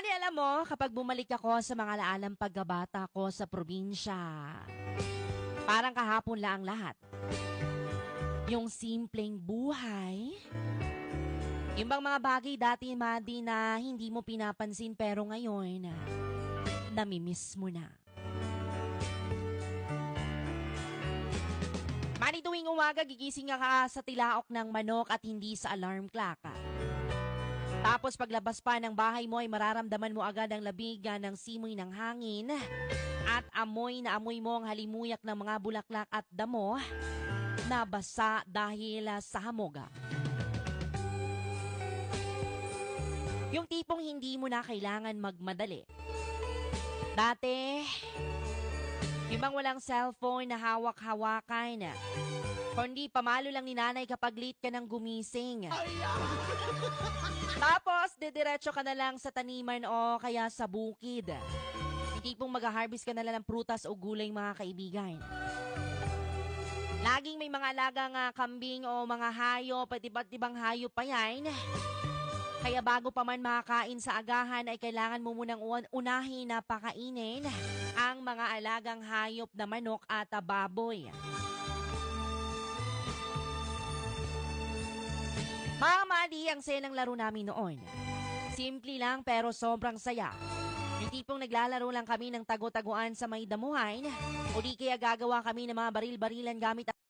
Mali alam mo, kapag bumalik ako sa mga laalang pagkabata ko sa probinsya, parang kahapon lang ang lahat. Yung simpleng buhay, yung bang mga bagay dati, Madi, na hindi mo pinapansin pero ngayon, namimiss mo na. Madi, tuwing umaga, gigising ka sa tilaok ng manok at hindi sa alarm clock. Tapos paglabas pa ng bahay mo ay mararamdaman mo agad ang labigan ng simoy ng hangin at amoy na amoy mo ang halimuyak ng mga bulaklak at damo na basa dahil sa hamog. Yung tipong hindi mo na kailangan magmadali. Dati, yung bang walang cellphone na hawak-hawakan, kundi pamalo lang ni nanay kapag late ka ng gumising. Tapos, didiretso ka na lang sa taniman o kaya sa bukid. Hindi pong mag-harvest ka na lang ng prutas o gulay, mga kaibigan. Laging may mga alagang kambing o mga hayop, at iba't ibang hayop pa yan. Kaya bago pa man makakain sa agahan ay kailangan mo munang unahin na pakainin ang mga alagang hayop na manok at baboy. Mga Madi, ang saya ng laro namin noon. Simple lang pero sobrang saya. Yung tipong naglalaro lang kami ng tago-taguan sa may damuhan o di kaya gagawa kami ng mga baril-barilan gamit